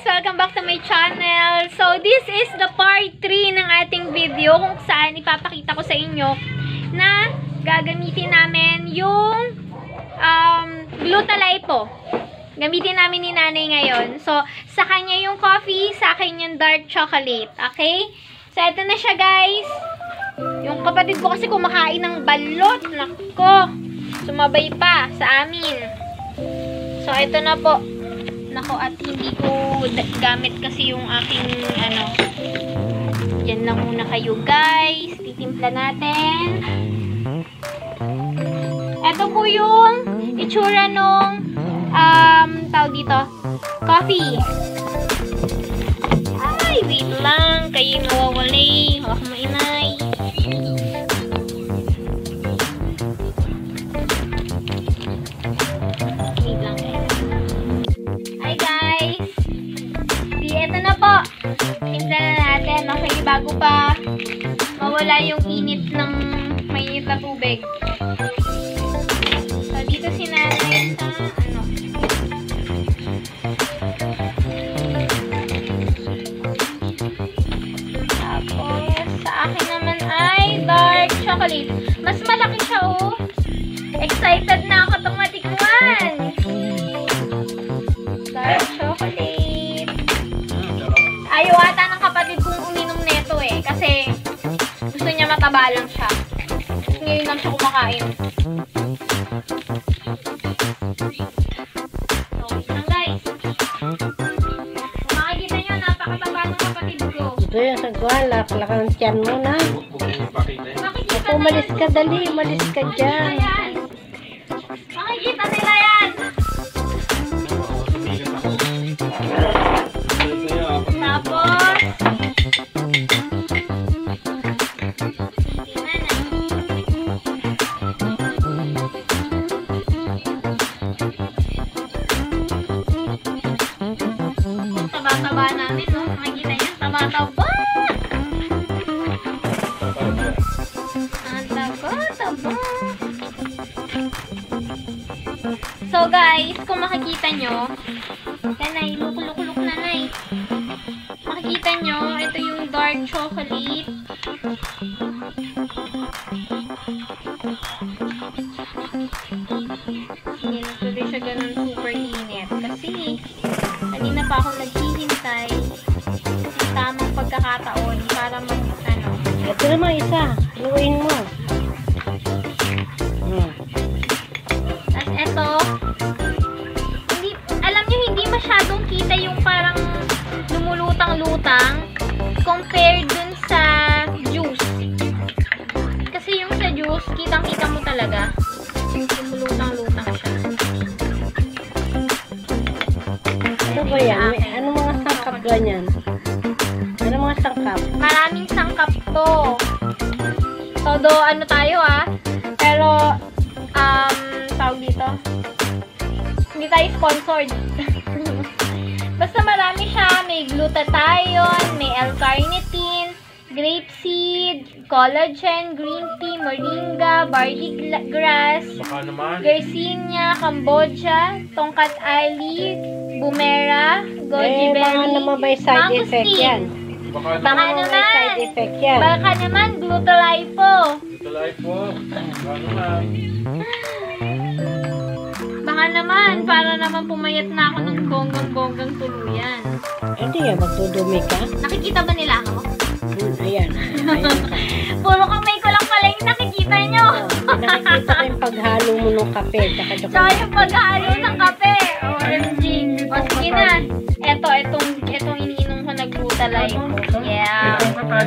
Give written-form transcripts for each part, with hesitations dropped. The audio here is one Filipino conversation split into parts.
guys! Welcome back to my channel. So, this is the part 3 ng ating video kung saan ipapakita ko sa inyo na gagamitin namin yung Gluta-Lipo. Gamitin namin ni nanay ngayon. So, sa kanya yung coffee, sa akin yung dark chocolate. Okay? So, ito na siya guys. Yung kapatid ko kasi kumakain ng balot. Nako! Sumabay pa sa amin. So, ito na po. Nako, at hindi ko gamit kasi yung aking, Yan lang muna kayo, guys. Titimpla natin. Ito po yung itsura nung, tawag dito, coffee. Ay, wait lang. Kayo nawawali. Hawak mo, inay. Okay, bago pa mawala yung init ng mainit na tubig. So, dito si nanay sa Tapos, sa akin naman ay dark chocolate. Mas malaki siya, oh. Excited na ako itong matikman. Dark chocolate. Ayaw ata ng kapatid kong uminom neto eh. Kasi gusto niya mataba lang siya. Ngayon lang siya kumakain. So, lang guys. Makikita nyo, napakataba ng kapatid ko. Ito yung sagwala. Kalakang tiyan mo na. Ako, umalis ka dali. Umalis ka dyan. Makikita nila yan. Tapos, taba-taba namin, no? Makikita yan, taba-taba! Ang taba-taba! So guys, kung makikita nyo, nanay, luk-luk-luk nanay. Makikita nyo, ito yung dark chocolate. Hindi na tuloy siya ganun super init. Kasi, kanina pa ako naghihintay sa tamang pagkakataon para Ito naman isa. Luin mo. Tapos ito, alam nyo, hindi masyadong kita yung parang lumulutang-lutang compared dun sa juice. Kasi yung sa juice, kitang-kita mo talaga. Lumulutang-lutang siya. Ito ba yan? Anong mga sangkap ganyan? Anong mga sangkap? Maraming sangkap to. Todo ano tayo pero tawag dito. Hindi tayo sponsored. Basta marami siya. May glutathione, may L-carnitine, grapeseed, collagen, green tea, moringa, barley grass, Garcinia, Cambodia, tongkat ali, bumera, goji berry, baka naman may side effect yan. Baka naman may side effect yan. Baka naman Gluta-Lipo. Gluta-Lipo. Baka naman. Baka naman, para naman pumayat na ako ng bonggang-bonggang tuluyan. Hindi yan, magdudumi ka. Nakikita ba nila ako? Ayan. Puro kamay ko lang pala yung nakikita nyo. Nakikita ko yung paghalo mo ng kape. So, yung paghalo ng kape. OMG. O, sige na. Etong iniinom ko na Gluta-Lipo. Yeah.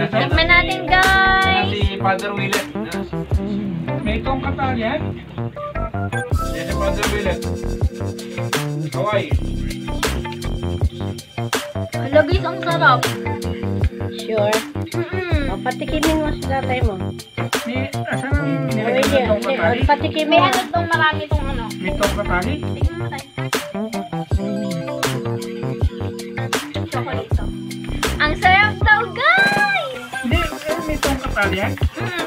Tikman natin, guys. Si Father Willet. May itong katal yan? Yan si Father Willet. Hawaii. Hala, guys, ang sarap. Sure. Patikimin mo sa tatay mo. Asan ang nilagay mo itong katali? Patikimin. May itong marami itong May itong katali? Tignan mo tayo. Chocolate to. Ang sarap daw, guys! Hindi, may itong katali yan?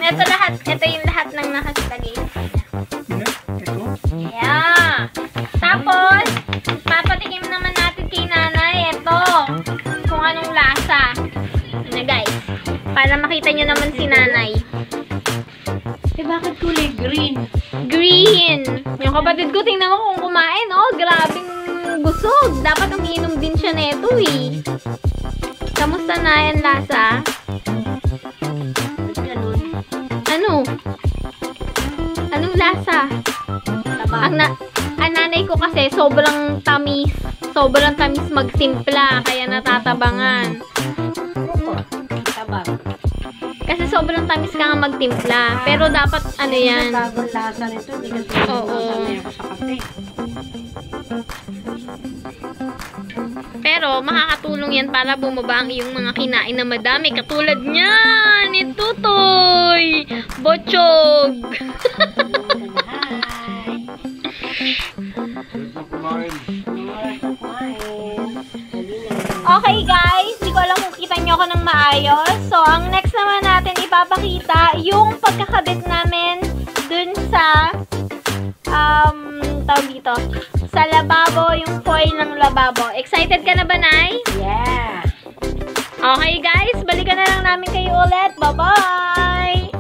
Ito yung lahat ng nakasalagay. Ito? Yeah! Tapos, papatikim naman natin kay nanay. Ito. Para makita nyo naman si nanay. Eh, bakit kulay green? Green! Yung kapatid ko, tingnan mo kung kumain. Oh, grabing busog. Dapat umiinom din siya neto eh. Kamusta na yan lasa? Ganun. Ano? Anong lasa? Taba. Ang nanay ko kasi sobrang tamis. Sobrang tamis magtimpla. Kaya natatabangan. Taba. Kasi sobrang tamis ka nga magtimpla. Pero dapat ano yan. Bagong lasa nito. Hindi kasi Oo. sanay ako sa kape. Pero makakatulong yan para bumaba ang iyong mga kinain na madami. Katulad niyan ni Tutoy. Bochog. Hi. Kumain. Oras na kumain. Dali na. Okay guys, di ko alam kung kita nyo ako ng maayos. So, ang next naman natin ipapakita yung pagkakabit namin dun sa tawag dito, sa lababo, yung foil ng lababo. Excited ka na ba, Nay? Yeah. Okay guys, balikan na lang namin kayo ulit. Bye-bye!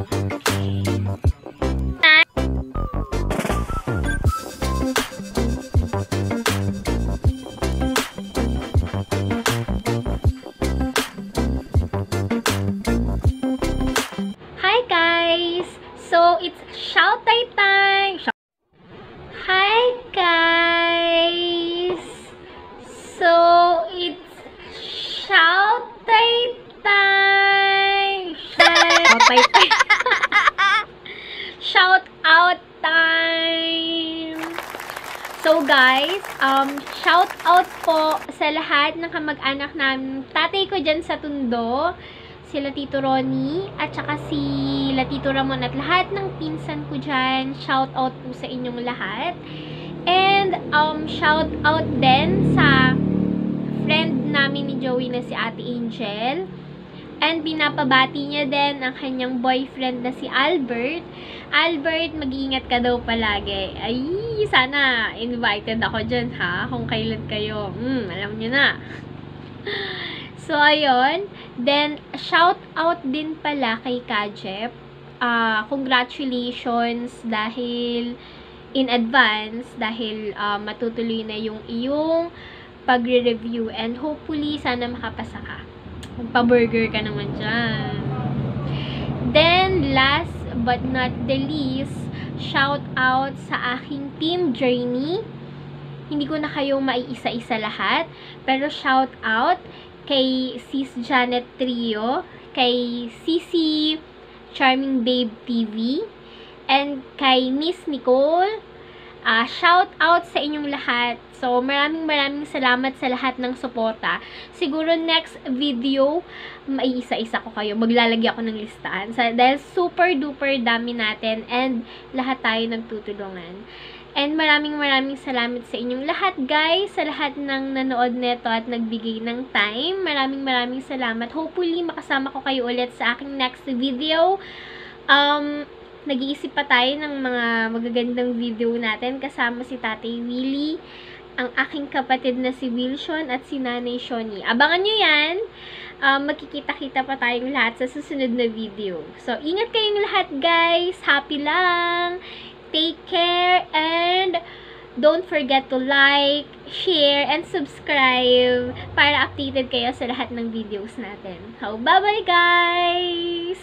Hi guys! So, it's shout-out time! Hi guys! So, it's shout-out time! Shout-out time! So guys, shout-out po sa lahat ng kamag-anak namin. Tatay ko dyan sa Tondo, sila Tito Ronnie, at saka si Tito Ramon, at lahat ng pinsan ko dyan. Shout out po sa inyong lahat. And, shout out din sa friend namin ni Joey na si Ate Angel. And, binapabati niya din ang kanyang boyfriend na si Albert. Albert, mag-iingat ka daw palagi. Ay, sana invited ako dyan ha, kung kailan kayo. Alam niyo na. So, ayun. Then, shout out din pala kay Kajep. Congratulations dahil in advance, dahil matutuloy na yung iyong pagre-review. And hopefully, sana makapasa ka. Magpa-burger ka naman dyan. Then, last but not the least, shout out sa aking Team Journey. Hindi ko na kayo maiisa-isa lahat. Pero shout out kay Sis Janet Trio, kay Sisi Charming Babe TV, and kay Miss Nicole. Shout out sa inyong lahat. So, maraming salamat sa lahat ng suporta. Siguro next video, maiisa-isa ko kayo. Maglalagay ako ng listahan. Dahil super duper dami natin and lahat tayo nagtutulungan. And maraming salamat sa inyong lahat, guys. Sa lahat ng nanood neto at nagbigay ng time. Maraming salamat. Hopefully, makasama ko kayo ulit sa aking next video. Nag-iisip pa tayo ng mga magagandang video natin kasama si Tatay Willie, ang aking kapatid na si Wilson at si Nanay Shoni. Abangan nyo yan. Magkikita-kita pa tayong lahat sa susunod na video. So, ingat kayong lahat, guys. Happy lang. Take care and don't forget to like, share, and subscribe para updated kayo sa lahat ng videos natin. So, bye-bye guys!